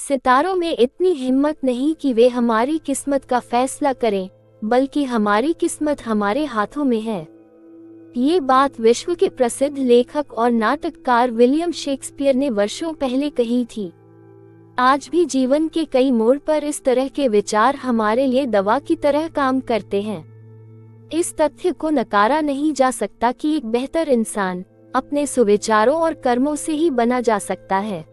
सितारों में इतनी हिम्मत नहीं कि वे हमारी किस्मत का फैसला करें, बल्कि हमारी किस्मत हमारे हाथों में है। ये बात विश्व के प्रसिद्ध लेखक और नाटककार विलियम शेक्सपियर ने वर्षों पहले कही थी। आज भी जीवन के कई मोड़ पर इस तरह के विचार हमारे लिए दवा की तरह काम करते हैं। इस तथ्य को नकारा नहीं जा सकता कि एक बेहतर इंसान अपने सुविचारों और कर्मों से ही बना जा सकता है।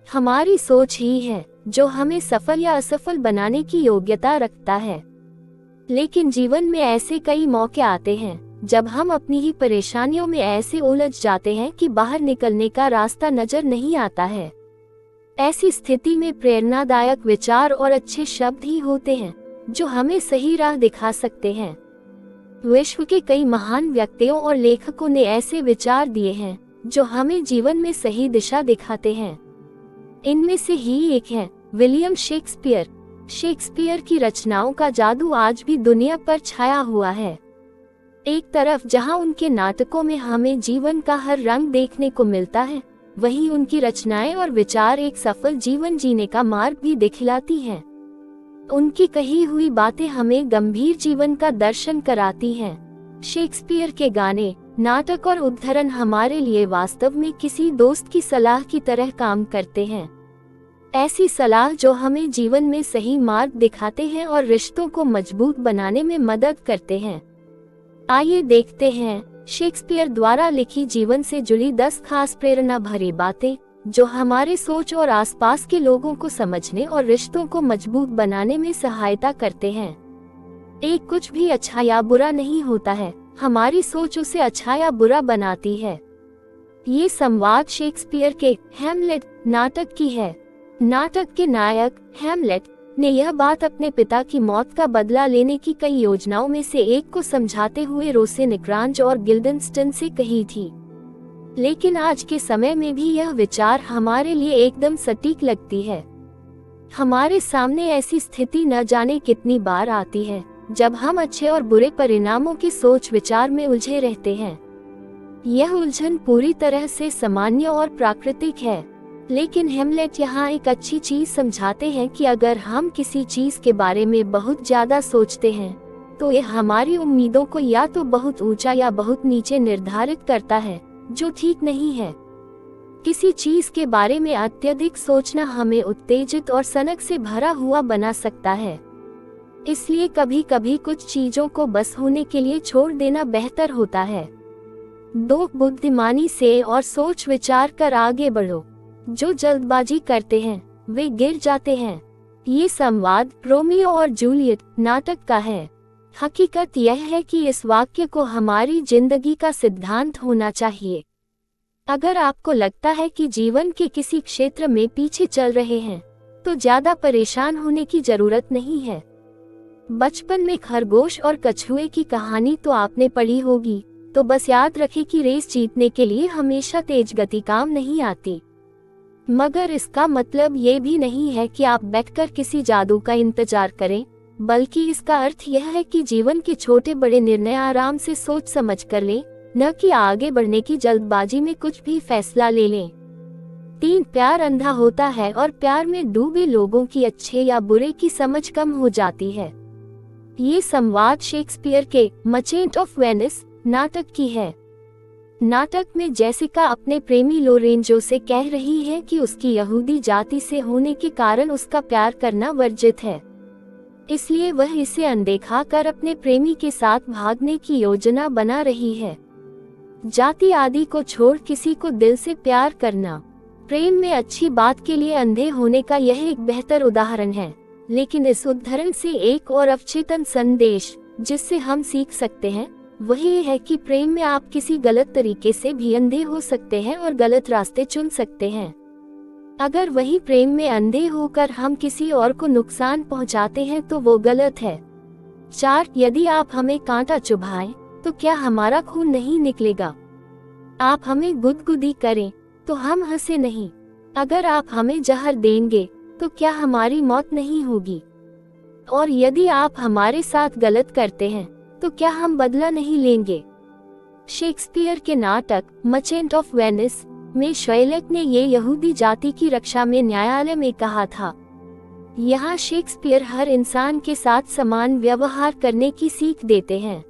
हमारी सोच ही है जो हमें सफल या असफल बनाने की योग्यता रखता है। लेकिन जीवन में ऐसे कई मौके आते हैं जब हम अपनी ही परेशानियों में ऐसे उलझ जाते हैं कि बाहर निकलने का रास्ता नजर नहीं आता है। ऐसी स्थिति में प्रेरणादायक विचार और अच्छे शब्द ही होते हैं जो हमें सही राह दिखा सकते हैं। विश्व के कई महान व्यक्तियों और लेखकों ने ऐसे विचार दिए हैं जो हमें जीवन में सही दिशा दिखाते हैं। इनमें से ही एक है विलियम शेक्सपियर। शेक्सपियर की रचनाओं का जादू आज भी दुनिया पर छाया हुआ है। एक तरफ जहां उनके नाटकों में हमें जीवन का हर रंग देखने को मिलता है, वहीं उनकी रचनाएं और विचार एक सफल जीवन जीने का मार्ग भी दिखलाती हैं। उनकी कही हुई बातें हमें गंभीर जीवन का दर्शन कराती हैं। शेक्सपियर के गाने, नाटक और उद्धरण हमारे लिए वास्तव में किसी दोस्त की सलाह की तरह काम करते हैं। ऐसी सलाह जो हमें जीवन में सही मार्ग दिखाते हैं और रिश्तों को मजबूत बनाने में मदद करते हैं। आइए देखते हैं शेक्सपियर द्वारा लिखी जीवन से जुड़ी 10 खास प्रेरणा भरी बातें जो हमारे सोच और आसपास के लोगों को समझने और रिश्तों को मजबूत बनाने में सहायता करते हैं। एक कुछ भी अच्छा या बुरा नहीं होता है, हमारी सोच उसे अच्छा या बुरा बनाती है। ये संवाद शेक्सपियर के हैमलेट नाटक की है। नाटक के नायक हैमलेट ने यह बात अपने पिता की मौत का बदला लेने की कई योजनाओं में से एक को समझाते हुए रोसेनक्रांज और गिल्डनस्टन से कही थी। लेकिन आज के समय में भी यह विचार हमारे लिए एकदम सटीक लगती है। हमारे सामने ऐसी स्थिति न जाने कितनी बार आती है जब हम अच्छे और बुरे परिणामों की सोच विचार में उलझे रहते हैं। यह उलझन पूरी तरह से सामान्य और प्राकृतिक है, लेकिन हैमलेट यहाँ एक अच्छी चीज समझाते हैं कि अगर हम किसी चीज के बारे में बहुत ज्यादा सोचते हैं तो यह हमारी उम्मीदों को या तो बहुत ऊंचा या बहुत नीचे निर्धारित करता है, जो ठीक नहीं है। किसी चीज के बारे में अत्यधिक सोचना हमें उत्तेजित और सनक से भरा हुआ बना सकता है। इसलिए कभी कभी कुछ चीजों को बस होने के लिए छोड़ देना बेहतर होता है। 2 बुद्धिमानी से और सोच विचार कर आगे बढ़ो। जो जल्दबाजी करते हैं वे गिर जाते हैं। ये संवाद रोमियो और जूलियट नाटक का है। हकीकत यह है कि इस वाक्य को हमारी जिंदगी का सिद्धांत होना चाहिए। अगर आपको लगता है कि जीवन के किसी क्षेत्र में पीछे चल रहे हैं तो ज्यादा परेशान होने की जरूरत नहीं है। बचपन में खरगोश और कछुए की कहानी तो आपने पढ़ी होगी, तो बस याद रखें कि रेस जीतने के लिए हमेशा तेज गति काम नहीं आती। मगर इसका मतलब ये भी नहीं है कि आप बैठकर किसी जादू का इंतजार करें, बल्कि इसका अर्थ यह है कि जीवन के छोटे बड़े निर्णय आराम से सोच समझ कर लें, न कि आगे बढ़ने की जल्दबाजी में कुछ भी फैसला ले लें। 3 प्यार अंधा होता है और प्यार में डूबे लोगों की अच्छे या बुरे की समझ कम हो जाती है। ये संवाद शेक्सपियर के मर्चेंट ऑफ वेनिस नाटक की है। नाटक में जेसिका अपने प्रेमी लोरेंजो से कह रही है कि उसकी यहूदी जाति से होने के कारण उसका प्यार करना वर्जित है, इसलिए वह इसे अनदेखा कर अपने प्रेमी के साथ भागने की योजना बना रही है। जाति आदि को छोड़ किसी को दिल से प्यार करना प्रेम में अच्छी बात के लिए अंधे होने का यह एक बेहतर उदाहरण है। लेकिन इस उदाहरण से एक और अवचेतन संदेश जिससे हम सीख सकते हैं वह ये है कि प्रेम में आप किसी गलत तरीके से भी अंधे हो सकते हैं और गलत रास्ते चुन सकते हैं। अगर वही प्रेम में अंधे होकर हम किसी और को नुकसान पहुंचाते हैं तो वो गलत है। 4 यदि आप हमें कांटा चुभाएं तो क्या हमारा खून नहीं निकलेगा? आप हमें गुदगुदी करें तो हम हंसे नहीं। अगर आप हमें जहर देंगे तो क्या हमारी मौत नहीं होगी? और यदि आप हमारे साथ गलत करते हैं तो क्या हम बदला नहीं लेंगे? शेक्सपियर के नाटक मर्चेंट ऑफ वेनिस में शैलक ने ये यहूदी जाति की रक्षा में न्यायालय में कहा था। यहाँ शेक्सपियर हर इंसान के साथ समान व्यवहार करने की सीख देते हैं।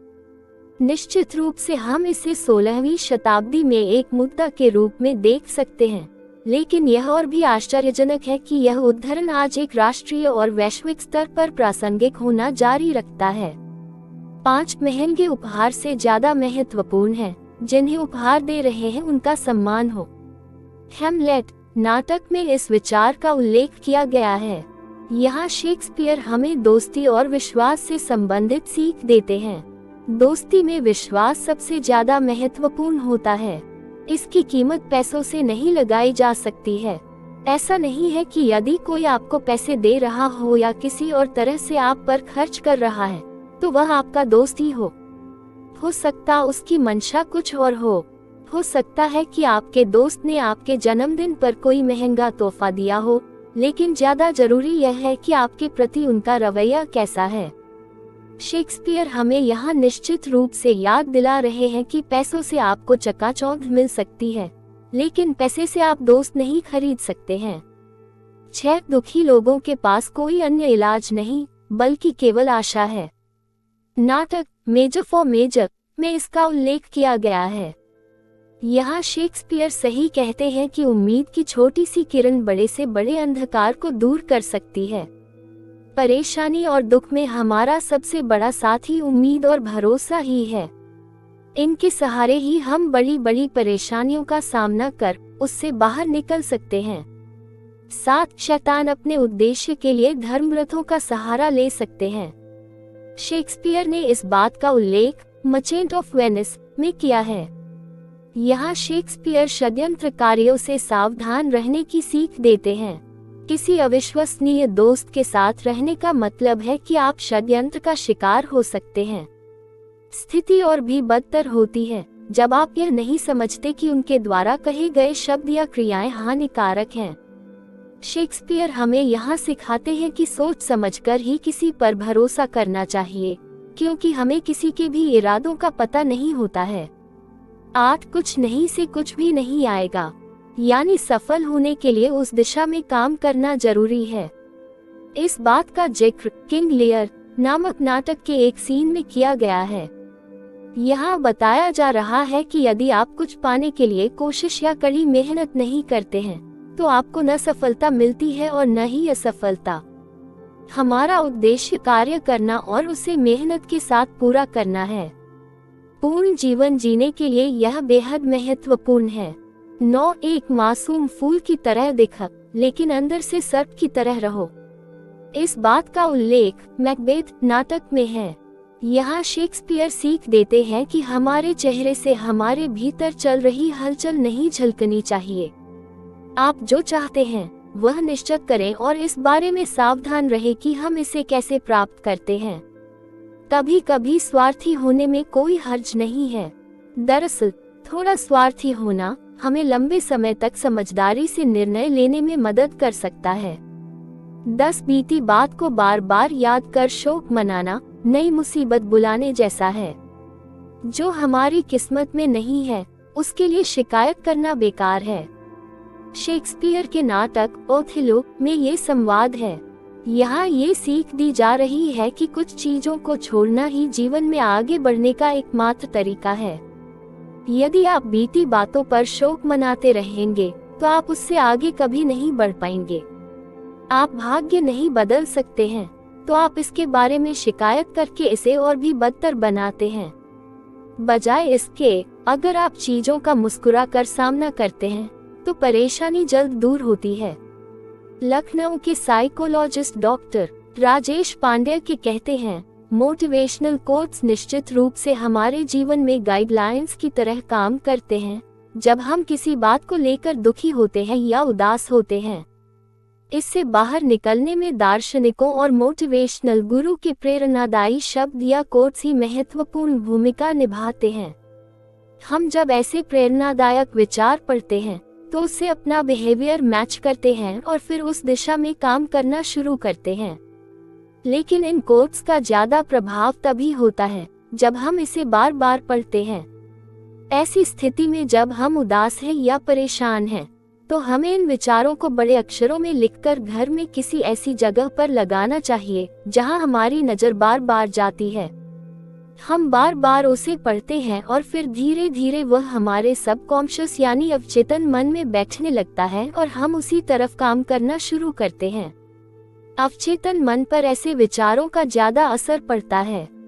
निश्चित रूप से हम इसे 16वीं शताब्दी में एक मुद्दा के रूप में देख सकते हैं, लेकिन यह और भी आश्चर्यजनक है कि यह उद्धरण आज एक राष्ट्रीय और वैश्विक स्तर पर प्रासंगिक होना जारी रखता है। 5 महंगे उपहार से ज्यादा महत्वपूर्ण है जिन्हें उपहार दे रहे हैं उनका सम्मान हो। हैमलेट नाटक में इस विचार का उल्लेख किया गया है। यहाँ शेक्सपियर हमें दोस्ती और विश्वास से संबंधित सीख देते हैं। दोस्ती में विश्वास सबसे ज्यादा महत्वपूर्ण होता है। इसकी कीमत पैसों से नहीं लगाई जा सकती है। ऐसा नहीं है कि यदि कोई आपको पैसे दे रहा हो या किसी और तरह से आप पर खर्च कर रहा है तो वह आपका दोस्त ही हो सकता उसकी मंशा कुछ और हो सकता है कि आपके दोस्त ने आपके जन्मदिन पर कोई महंगा तोहफा दिया हो, लेकिन ज्यादा जरूरी यह है कि आपके प्रति उनका रवैया कैसा है। शेक्सपियर हमें यहाँ निश्चित रूप से याद दिला रहे हैं कि पैसों से आपको चकाचौंध मिल सकती है, लेकिन पैसे से आप दोस्त नहीं खरीद सकते हैं। 6 दुखी लोगों के पास कोई अन्य इलाज नहीं बल्कि केवल आशा है। नाटक मेजर फॉर मेजर में इसका उल्लेख किया गया है। यहाँ शेक्सपियर सही कहते हैं कि उम्मीद की छोटी सी किरण बड़े से बड़े अंधकार को दूर कर सकती है। परेशानी और दुख में हमारा सबसे बड़ा साथी उम्मीद और भरोसा ही है। इनके सहारे ही हम बड़ी बड़ी परेशानियों का सामना कर उससे बाहर निकल सकते हैं। साथ शैतान अपने उद्देश्य के लिए धर्मरथों का सहारा ले सकते हैं। शेक्सपियर ने इस बात का उल्लेख मर्चेंट ऑफ वेनिस में किया है। यहाँ शेक्सपियर षड्यंत्रकारियों से सावधान रहने की सीख देते हैं। किसी अविश्वसनीय दोस्त के साथ रहने का मतलब है कि आप षड्यंत्र का शिकार हो सकते हैं। स्थिति और भी बदतर होती है जब आप यह नहीं समझते कि उनके द्वारा कहे गए शब्द या क्रियाएं हानिकारक हैं। शेक्सपियर हमें यहाँ सिखाते हैं कि सोच समझकर ही किसी पर भरोसा करना चाहिए, क्योंकि हमें किसी के भी इरादों का पता नहीं होता है। 8 कुछ नहीं से कुछ भी नहीं आएगा, यानी सफल होने के लिए उस दिशा में काम करना जरूरी है। इस बात का जिक्र किंग लियर नामक नाटक के एक सीन में किया गया है। यहाँ बताया जा रहा है कि यदि आप कुछ पाने के लिए कोशिश या कड़ी मेहनत नहीं करते हैं तो आपको न सफलता मिलती है और न ही असफलता। हमारा उद्देश्य कार्य करना और उसे मेहनत के साथ पूरा करना है। पूर्ण जीवन जीने के लिए यह बेहद महत्वपूर्ण है। 9 एक मासूम फूल की तरह दिख, लेकिन अंदर से सर्प की तरह रहो। इस बात का उल्लेख मैकबेथ नाटक में है। यहाँ शेक्सपियर सीख देते हैं कि हमारे चेहरे से हमारे भीतर चल रही हलचल नहीं झलकनी चाहिए। आप जो चाहते हैं वह निश्चित करें और इस बारे में सावधान रहें कि हम इसे कैसे प्राप्त करते हैं। कभी कभी स्वार्थी होने में कोई हर्ज नहीं है। दरअसल थोड़ा स्वार्थी होना हमें लंबे समय तक समझदारी से निर्णय लेने में मदद कर सकता है। 10 बीती बात को बार बार याद कर शोक मनाना नई मुसीबत बुलाने जैसा है। जो हमारी किस्मत में नहीं है उसके लिए शिकायत करना बेकार है। शेक्सपियर के नाटक ओथेलो में ये संवाद है। यहाँ ये सीख दी जा रही है कि कुछ चीजों को छोड़ना ही जीवन में आगे बढ़ने का एकमात्र तरीका है। यदि आप बीती बातों पर शोक मनाते रहेंगे तो आप उससे आगे कभी नहीं बढ़ पाएंगे। आप भाग्य नहीं बदल सकते हैं, तो आप इसके बारे में शिकायत करके इसे और भी बदतर बनाते हैं। बजाय इसके, अगर आप चीजों का मुस्कुरा कर सामना करते हैं तो परेशानी जल्द दूर होती है। लखनऊ के साइकोलॉजिस्ट डॉक्टर राजेश पांडे के कहते हैं, मोटिवेशनल कोट्स निश्चित रूप से हमारे जीवन में गाइडलाइंस की तरह काम करते हैं जब हम किसी बात को लेकर दुखी होते हैं या उदास होते हैं। इससे बाहर निकलने में दार्शनिकों और मोटिवेशनल गुरु के प्रेरणादायी शब्द या कोट्स ही महत्वपूर्ण भूमिका निभाते हैं। हम जब ऐसे प्रेरणादायक विचार पढ़ते हैं तो उससे अपना बिहेवियर मैच करते हैं और फिर उस दिशा में काम करना शुरू करते हैं। लेकिन इन कोट्स का ज्यादा प्रभाव तभी होता है जब हम इसे बार बार पढ़ते हैं। ऐसी स्थिति में जब हम उदास हैं या परेशान हैं, तो हमें इन विचारों को बड़े अक्षरों में लिखकर घर में किसी ऐसी जगह पर लगाना चाहिए जहां हमारी नजर बार बार जाती है। हम बार बार उसे पढ़ते हैं और फिर धीरे धीरे वह हमारे सबकॉन्शियस यानी अवचेतन मन में बैठने लगता है और हम उसी तरफ काम करना शुरू करते हैं। अवचेतन मन पर ऐसे विचारों का ज्यादा असर पड़ता है।